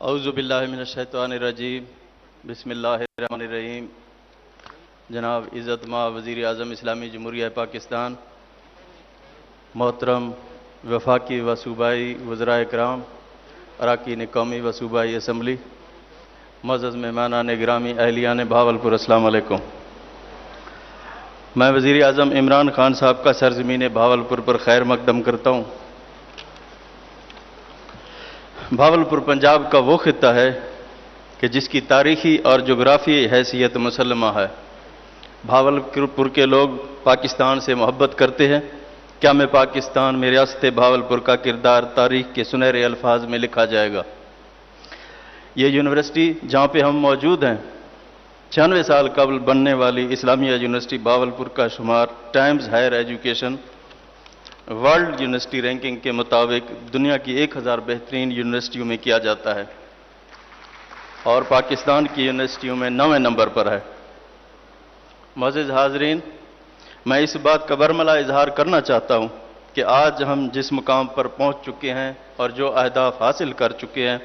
اعوذ باللہ من الشیطان الرجیم بسم اللہ الرحمن الرحیم۔ جناب عزت ماں وزیر اعظم اسلامی جمہوریہ پاکستان، محترم وفاقی و صوبائی وزرائے کرام، اراکین قومی و صوبائی اسمبلی، معزز مہمانان گرامی، اہلیان بہاولپور، السلام علیکم۔ میں وزیر اعظم عمران خان صاحب کا سرزمین بہاولپور پر خیر مقدم کرتا ہوں۔ بہاولپور پنجاب کا وہ خطہ ہے کہ جس کی تاریخی اور جغرافیائی حیثیت مسلمہ ہے۔ بہاولپور کے لوگ پاکستان سے محبت کرتے ہیں۔ کیا میں پاکستان میں ریاست بہاولپور کا کردار تاریخ کے سنہرے الفاظ میں لکھا جائے گا۔ یہ یونیورسٹی جہاں پہ ہم موجود ہیں، 96 سال قبل بننے والی اسلامیہ یونیورسٹی بہاولپور کا شمار Times Higher Education World University ranking کے مطابق دنیا کی 1000 بہترین یونیورسٹیوں میں کیا جاتا ہے اور پاکستان کی یونیورسٹیوں میں 9ویں نمبر پر ہے۔ معزز حاضرین، میں اس بات کا برملا اظہار کرنا چاہتا ہوں کہ آج ہم جس مقام پر پہنچ چکے ہیں اور جو اہداف حاصل کر چکے ہیں،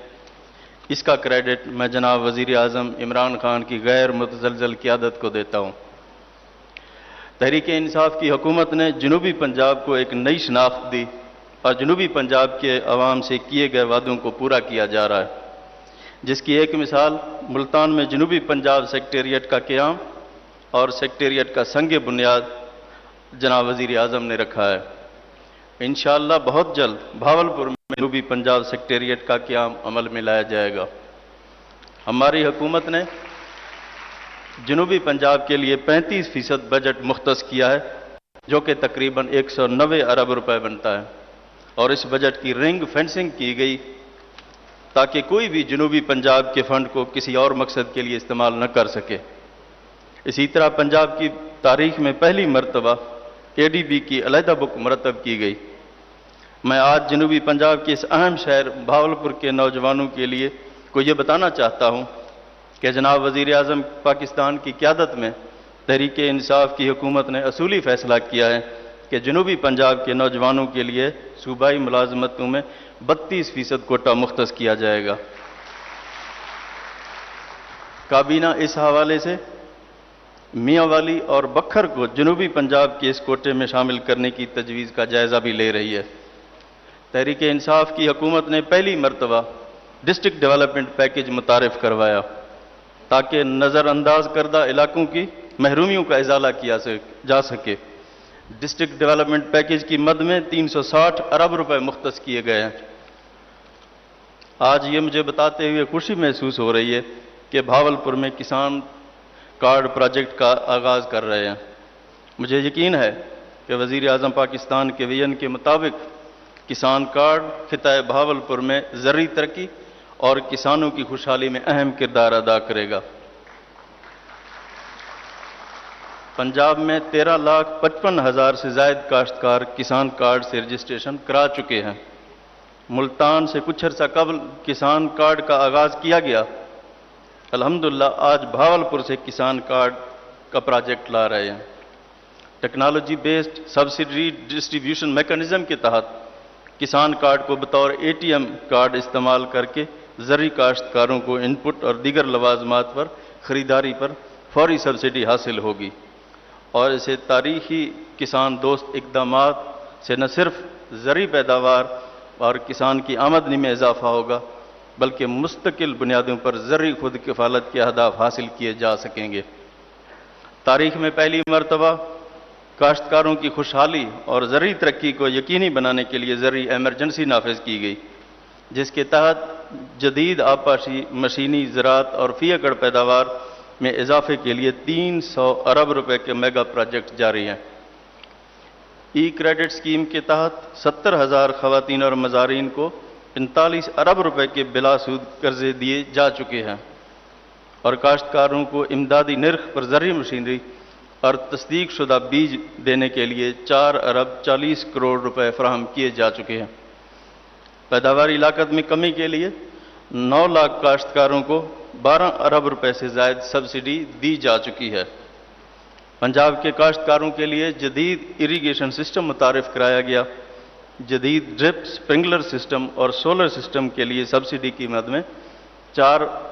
اس کا کریڈٹ میں جناب وزیر اعظم عمران خان کی غیر متزلزل قیادت کو دیتا ہوں۔ تحریک انصاف کی حکومت نے جنوبی پنجاب کو ایک نئی شناخت دی اور جنوبی پنجاب کے عوام سے کیے گئے وعدوں کو پورا کیا جا رہا ہے، جس کی ایک مثال ملتان میں جنوبی پنجاب سیکریٹریٹ کا قیام اور سیکریٹریٹ کا سنگ بنیاد جناب وزیر اعظم نے رکھا ہے۔ انشاءاللہ بہت جلد بہاولپور میں جنوبی پنجاب سیکریٹریٹ کا قیام عمل میں لایا جائے گا۔ ہماری حکومت نے جنوبی پنجاب کے لیے 35% بجٹ مختص کیا ہے، جو کہ تقریباً 190 ارب روپے بنتا ہے، اور اس بجٹ کی رنگ فینسنگ کی گئی تاکہ کوئی بھی جنوبی پنجاب کے فنڈ کو کسی اور مقصد کے لیے استعمال نہ کر سکے۔ اسی طرح پنجاب کی تاریخ میں پہلی مرتبہ ADB کی علیحدہ بک مرتب کی گئی۔ میں آج جنوبی پنجاب کے اس اہم شہر بہاولپور کے نوجوانوں کے لیے کو یہ بتانا چاہتا ہوں کہ جناب وزیر اعظم پاکستان کی قیادت میں تحریک انصاف کی حکومت نے اصولی فیصلہ کیا ہے کہ جنوبی پنجاب کے نوجوانوں کے لیے صوبائی ملازمتوں میں 32% کوٹا مختص کیا جائے گا۔ کابینہ اس حوالے سے میاں والی اور بکھر کو جنوبی پنجاب کے اس کوٹے میں شامل کرنے کی تجویز کا جائزہ بھی لے رہی ہے۔ تحریک انصاف کی حکومت نے پہلی مرتبہ ڈسٹرکٹ ڈیولپمنٹ پیکیج متعارف کروایا تاکہ نظر انداز کردہ علاقوں کی محرومیوں کا ازالہ کیا جا سکے۔ ڈسٹرکٹ ڈیولپمنٹ پیکیج کی مد میں 360 ارب روپے مختص کیے گئے ہیں۔ آج یہ مجھے بتاتے ہوئے خوشی محسوس ہو رہی ہے کہ بہاولپور میں کسان کارڈ پروجیکٹ کا آغاز کر رہے ہیں۔ مجھے یقین ہے کہ وزیر اعظم پاکستان کے ویژن کے مطابق کسان کارڈ خطہ بہاولپور میں زرعی ترقی اور کسانوں کی خوشحالی میں اہم کردار ادا کرے گا۔ پنجاب میں 13,55,000 سے زائد کاشتکار کسان کارڈ سے رجسٹریشن کرا چکے ہیں۔ ملتان سے کچھ عرصہ قبل کسان کارڈ کا آغاز کیا گیا۔ الحمدللہ آج بہاولپور سے کسان کارڈ کا پروجیکٹ لا رہے ہیں۔ Technology based subsidy distribution mechanism کے تحت کسان کارڈ کو بطور ATM کارڈ استعمال کر کے زرعی کاشتکاروں کو ان پٹ اور دیگر لوازمات پر خریداری پر فوری سبسڈی حاصل ہوگی، اور اسے تاریخی کسان دوست اقدامات سے نہ صرف زرعی پیداوار اور کسان کی آمدنی میں اضافہ ہوگا بلکہ مستقل بنیادوں پر زرعی خود کفالت کے اہداف حاصل کیے جا سکیں گے۔ تاریخ میں پہلی مرتبہ کاشتکاروں کی خوشحالی اور زرعی ترقی کو یقینی بنانے کے لیے زرعی ایمرجنسی نافذ کی گئی، جس کے تحت جدید آبپاشی مشینی زراعت اور فی ایکڑ پیداوار میں اضافے کے لیے 300 ارب روپے کے میگا پروجیکٹ جاری ہیں۔ ای کریڈٹ اسکیم کے تحت 70,000 خواتین اور مزارین کو 45 ارب روپے کے بلا سود قرضے دیے جا چکے ہیں، اور کاشتکاروں کو امدادی نرخ پر زرعی مشینری اور تصدیق شدہ بیج دینے کے لیے 4 ارب 40 کروڑ روپے فراہم کیے جا چکے ہیں۔ پیداواری لاگت میں کمی کے لیے 9 لاکھ کاشتکاروں کو 12 ارب روپے سے زائد سبسڈی دی جا چکی ہے۔ پنجاب کے کاشتکاروں کے لیے جدید اریگیشن سسٹم متعارف کرایا گیا۔ جدید ڈرپ سپرنکلر سسٹم اور سولر سسٹم کے لیے سبسڈی کی مد میں 4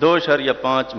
2.5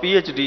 PhD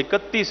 31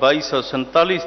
2247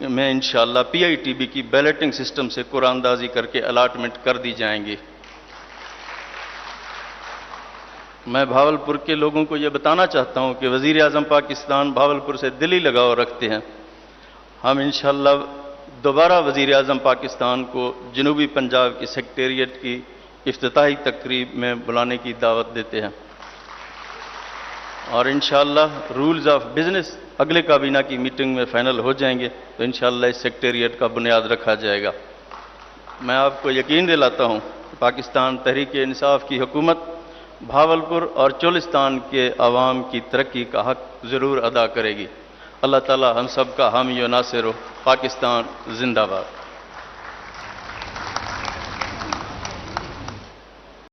میں انشاءاللہ PITB کی بیلٹنگ سسٹم سے قرآن اندازی کر کے الاٹمنٹ کر دی جائیں گی۔ میں بھاولپور کے لوگوں کو یہ بتانا چاہتا ہوں کہ وزیر اعظم پاکستان بھاولپور سے دلی لگاؤ رکھتے ہیں۔ ہم انشاءاللہ دوبارہ وزیر اعظم پاکستان کو جنوبی پنجاب کی سیکریٹریٹ کی افتتاحی تقریب میں بلانے کی دعوت دیتے ہیں، اور انشاءاللہ رولز آف بزنس اگلے کابینہ کی میٹنگ میں فائنل ہو جائیں گے تو انشاءاللہ اس سیکریٹریٹ کا بنیاد رکھا جائے گا۔ میں آپ کو یقین دلاتا ہوں کہ پاکستان تحریک انصاف کی حکومت بھاولپور اور چولستان کے عوام کی ترقی کا حق ضرور ادا کرے گی۔ اللہ تعالی ہم سب کا حامی و ناصر ہو۔ پاکستان زندہ باد۔